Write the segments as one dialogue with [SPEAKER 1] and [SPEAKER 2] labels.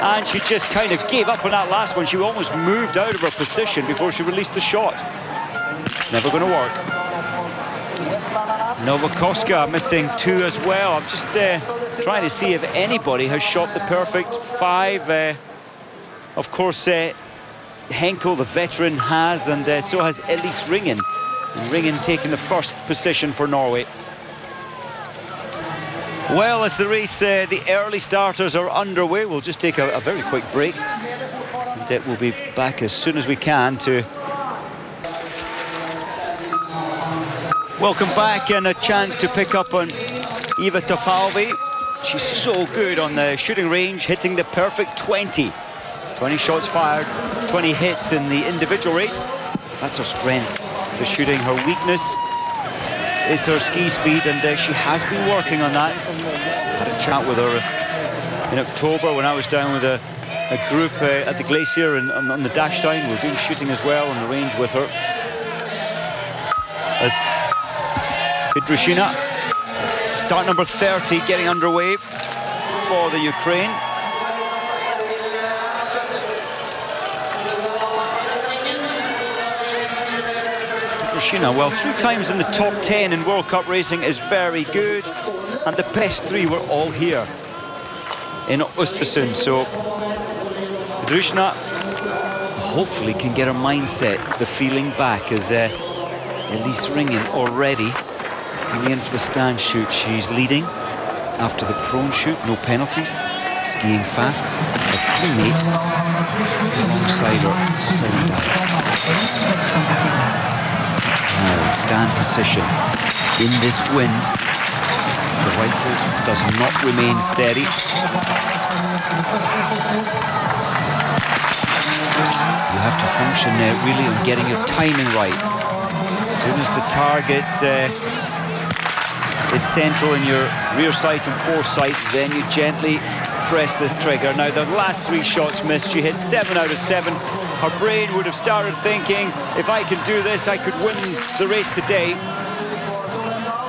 [SPEAKER 1] And she just kind of gave up on that last one. She almost moved out of her position before she released the shot. It's never going to work. Novakoska missing 2 as well. I'm just trying to see if anybody has shot the perfect 5. Of course, Henkel, the veteran, has, and so has Elise Ringen. Ringen taking the first position for Norway. Well, as the race, the early starters are underway, we'll just take a very quick break. And we'll be back as soon as we can to welcome back, and a chance to pick up on Eva Tafalvi. She's so good on the shooting range, hitting the perfect 20. 20 shots fired, 20 hits in the individual race. That's her strength, the shooting. Her weakness is her ski speed, and she has been working on that. Had a chat with her in October when I was down with a group at the glacier and on the dash down. We were doing shooting as well on the range with her. As Petrushina, start number 30, getting underway for the Ukraine. Petrushina, well, 3 times in the top 10 in World Cup racing is very good, and the best 3 were all here in Oestersund. So Petrushina hopefully can get her mindset, the feeling back, as Elise Ringen already coming in for the stand shoot. She's leading after the prone shoot, no penalties, skiing fast. Her teammate alongside her, now stand position in this wind. The rifle does not remain steady. You have to function there really on getting your timing right. As soon as the target is central in your rear sight and foresight, then you gently press this trigger. Now, the last 3 shots missed. She hit 7 out of 7. Her brain would have started thinking, if I can do this, I could win the race today.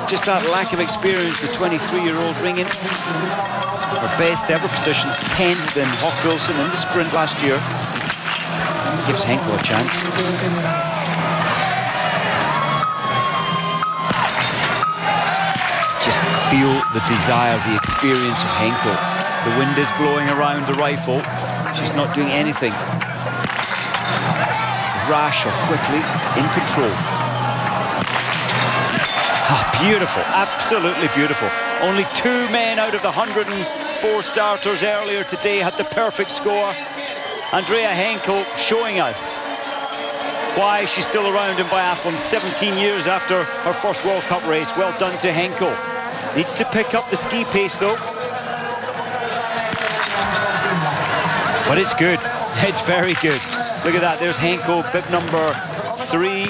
[SPEAKER 1] Just that lack of experience, the 23-year-old Ringen. Her best ever position, 10th in Hoch Wilson in the sprint last year. Gives Henkel a chance. Just feel the desire, the experience of Henkel. The wind is blowing around the rifle. She's not doing anything rash or quickly, in control. Ah, beautiful, absolutely beautiful. Only 2 men out of the 104 starters earlier today had the perfect score. Andrea Henkel showing us why she's still around in biathlon 17 years after her first World Cup race. Well done to Henkel. Needs to pick up the ski pace though. But it's good, it's very good. Look at that, there's Henkel, bib number 3.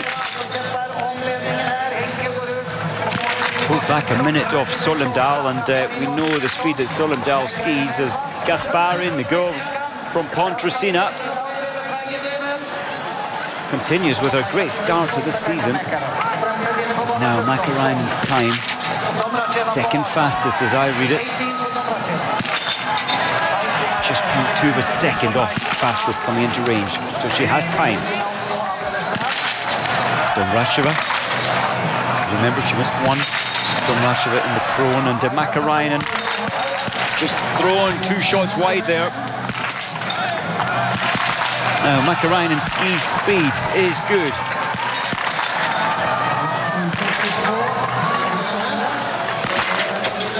[SPEAKER 1] Pulled back a minute off Solendal, and we know the speed that Solendal skis as Gasparin, the girl from Pontresina, continues with her great start to this season. Now Mäkäräinen's time, second fastest as I read it. Just 0.2 of a second off fastest coming into range, so she has time. Domracheva, remember she missed 1. Domracheva in the prone, and Mäkäräinen just throwing 2 shots wide there. Now Mäkäräinen's ski speed is good.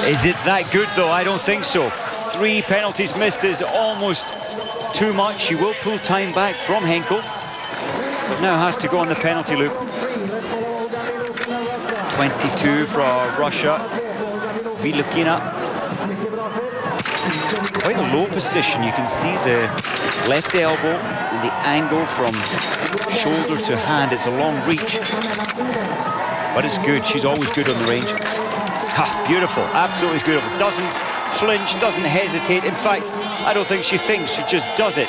[SPEAKER 1] Is it that good though? I don't think so. 3 penalties missed is almost too much. She will pull time back from Henkel, but now has to go on the penalty loop. 22 for Russia. Vilukina. Quite a low position. You can see the left elbow and the angle from shoulder to hand. It's a long reach, but it's good. She's always good on the range. Ha, beautiful, absolutely beautiful. Doesn't flinch, doesn't hesitate. In fact, I don't think she thinks, she just does it.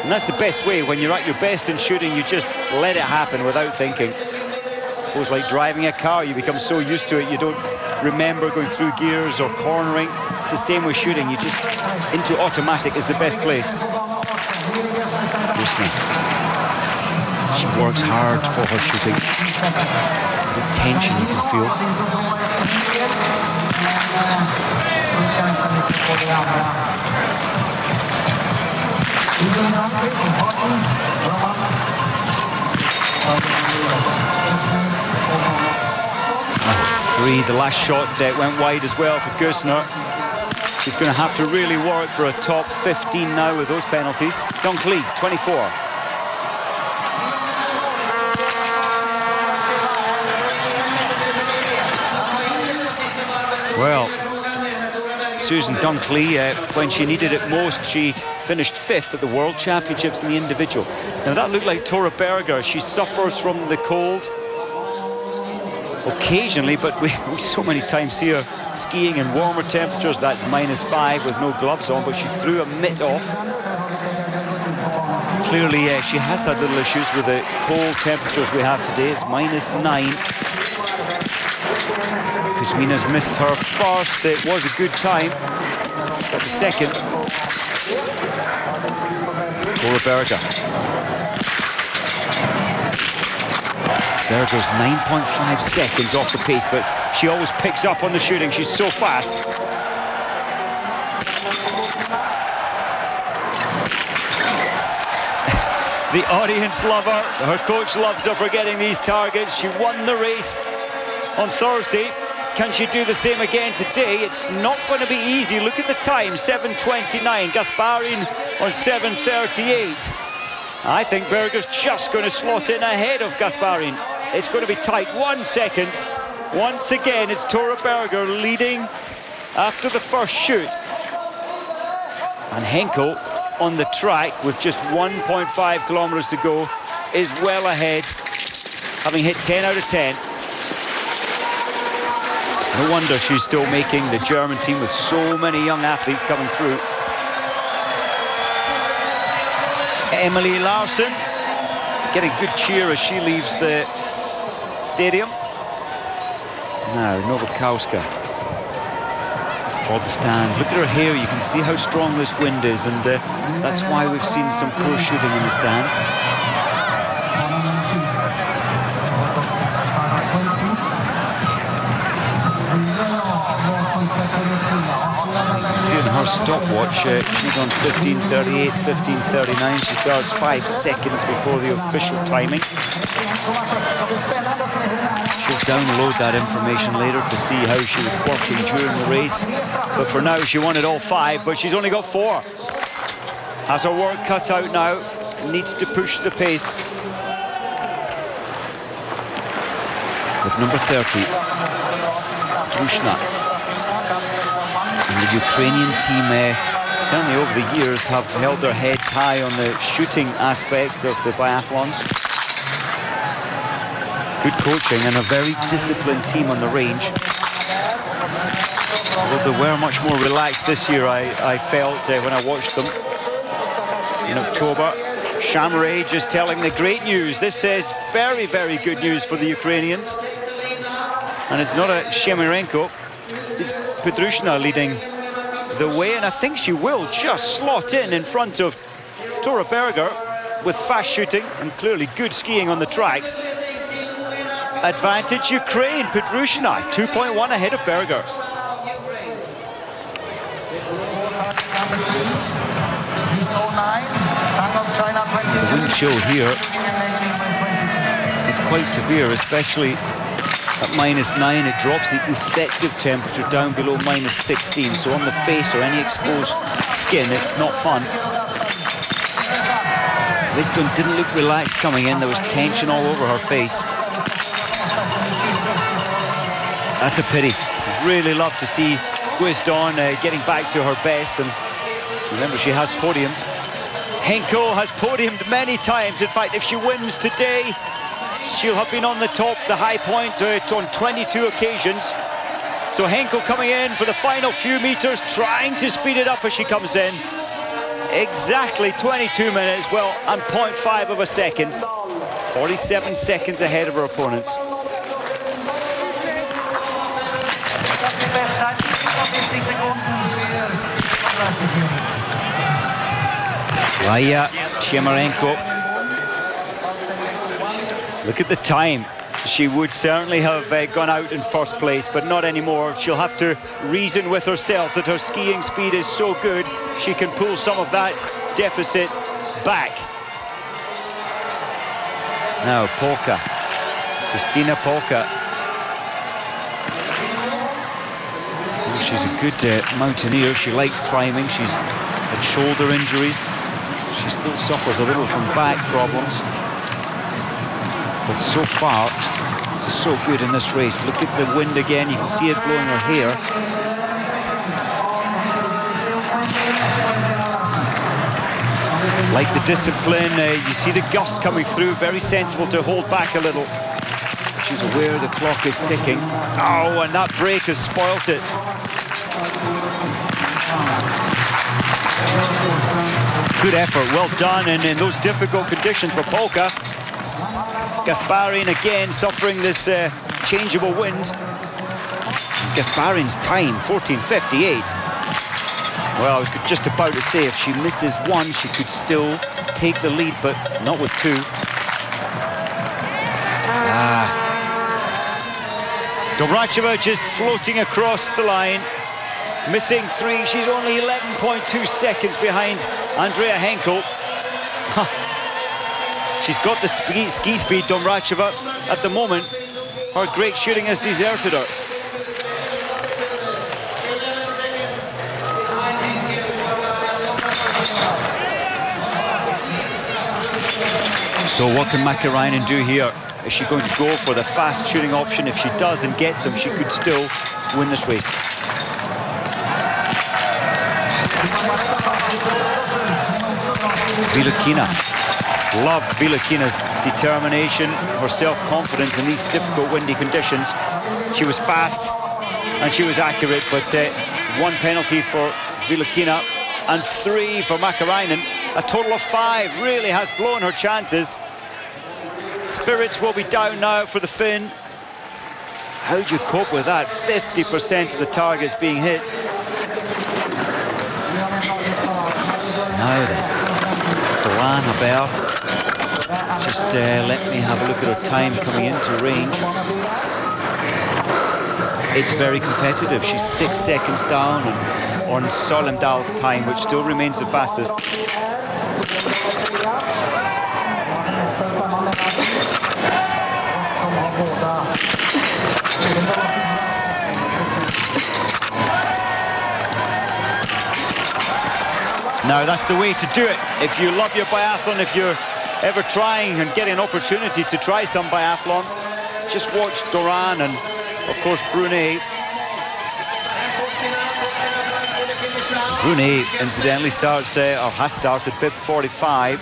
[SPEAKER 1] And that's the best way. When you're at your best in shooting, you just let it happen without thinking. I suppose like driving a car, you become so used to it, you don't remember going through gears or cornering. It's the same with shooting. You just, into automatic is the best place. She works hard for her shooting. The tension you can feel. Three, the last shot went wide as well for Gusner. She's going to have to really work for a top 15 now with those penalties. Dunkley, 24. Well, Susan Dunkley, when she needed it most, she finished 5th at the World Championships in the individual. Now that looked like Tora Berger. She suffers from the cold occasionally, but we so many times see her skiing in warmer temperatures. That's -5 with no gloves on, but she threw a mitt off. So clearly she has had little issues with the cold temperatures we have today. It's -9. Kuzmina's missed her first. It was a good time, but the second, Tora Berger. Berger's 9.5 seconds off the pace, but she always picks up on the shooting. She's so fast. The audience love her. Her coach loves her for getting these targets. She won the race on Thursday. Can she do the same again today? It's not going to be easy. Look at the time, 7:29. Gasparin on 7:38. I think Berger's just going to slot in ahead of Gasparin. It's going to be tight. 1 second. Once again, it's Tora Berger leading after the first shoot. And Henkel on the track with just 1.5 kilometers to go is well ahead, having hit 10 out of 10. No wonder she's still making the German team with so many young athletes coming through. Emily Larsson getting good cheer as she leaves the stadium. Now Nowakowska for the stand. Look at her hair, you can see how strong this wind is, and that's why we've seen some poor shooting in the stand. See in her stopwatch, she's on 15:38, 15:39. She starts 5 seconds before the official timing. She'll download that information later to see how she was working during the race. But for now, she wanted all 5, but she's only got 4. Has her work cut out now, needs to push the pace. With number 30, Rushna. And the Ukrainian team, certainly over the years, have held their heads high on the shooting aspect of the biathlons. Good coaching and a very disciplined team on the range. Although they were much more relaxed this year, I felt when I watched them in October. Shamray just telling the great news. This is very, very good news for the Ukrainians. And it's not a Shemirenko, it's Petrushina leading the way, and I think she will just slot in front of Tora Berger with fast shooting and clearly good skiing on the tracks. Advantage Ukraine, Petrushina 2.1 ahead of Berger. The wind chill here is quite severe, especially at -9. It drops the effective temperature down below -16, so on the face or any exposed skin, it's not fun. Liston didn't look relaxed coming in. There was tension all over her face. That's a pity. Really love to see Guisdon getting back to her best, and remember, she has podiumed. Henkel has podiumed many times. In fact, if she wins today, she'll have been on the top, the high point, on 22 occasions. So Henkel coming in for the final few meters, trying to speed it up as she comes in. Exactly 22 minutes, well, and 0.5 of a second. 47 seconds ahead of her opponents. Laya Chemarenko. Look at the time. She would certainly have gone out in first place, but not anymore. She'll have to reason with herself that her skiing speed is so good, she can pull some of that deficit back. Now, Polka. Christina Polka. Oh, she's a good mountaineer. She likes climbing. She's had shoulder injuries. She still suffers a little from back problems. But so far, so good in this race. Look at the wind again. You can see it blowing her hair. Like the discipline, you see the gust coming through. Very sensible to hold back a little. She's aware the clock is ticking. Oh, and that break has spoilt it. Good effort, well done, and in those difficult conditions for Polka. Gasparin again suffering this changeable wind. Gasparin's time, 14:58. Well, I was just about to say if she misses one, she could still take the lead, but not with two. Dobracheva just floating across the line. Missing three, she's only 11.2 seconds behind Andrea Henkel. She's got the ski speed, Dobracheva, at the moment. Her great shooting has deserted her. So what can Mäkäräinen do here? Is she going to go for the fast shooting option? If she does and gets them, she could still win this race. Vilukina. Love Vilukina's determination, her self-confidence in these difficult windy conditions. She was fast and she was accurate, but one penalty for Vilukina and three for Mäkäräinen. A total of 5, really has blown her chances. Spirits will be down now for the Finn. How do you cope with that? 50% of the targets being hit. Now then, Doran Haber. Just let me have a look at her time coming into range. It's very competitive. She's 6 seconds down on Solendal's time, which still remains the fastest. Now that's the way to do it. If you love your biathlon, if you're ever trying and getting an opportunity to try some biathlon, just watch Doran and of course Brunet. Brunet incidentally starts or has started bib 45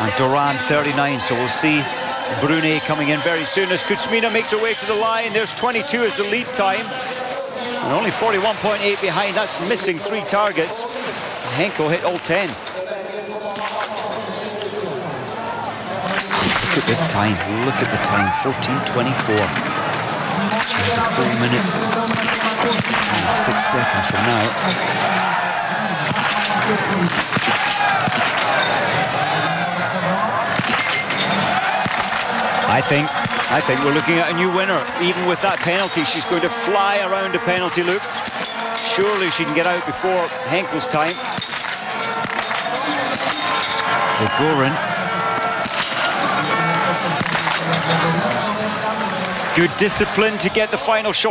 [SPEAKER 1] and Doran 39, so we'll see Brunet coming in very soon as Kuzmina makes her way to the line. There's 22 as the lead time and only 41.8 behind. That's missing 3 targets. Henkel hit all 10. Look at this time, look at the time, 14:24. She has a full minute and 6 seconds from now. I think we're looking at a new winner. Even with that penalty, she's going to fly around the penalty loop. Surely she can get out before Henkel's time. Gorin. Good discipline to get the final shot.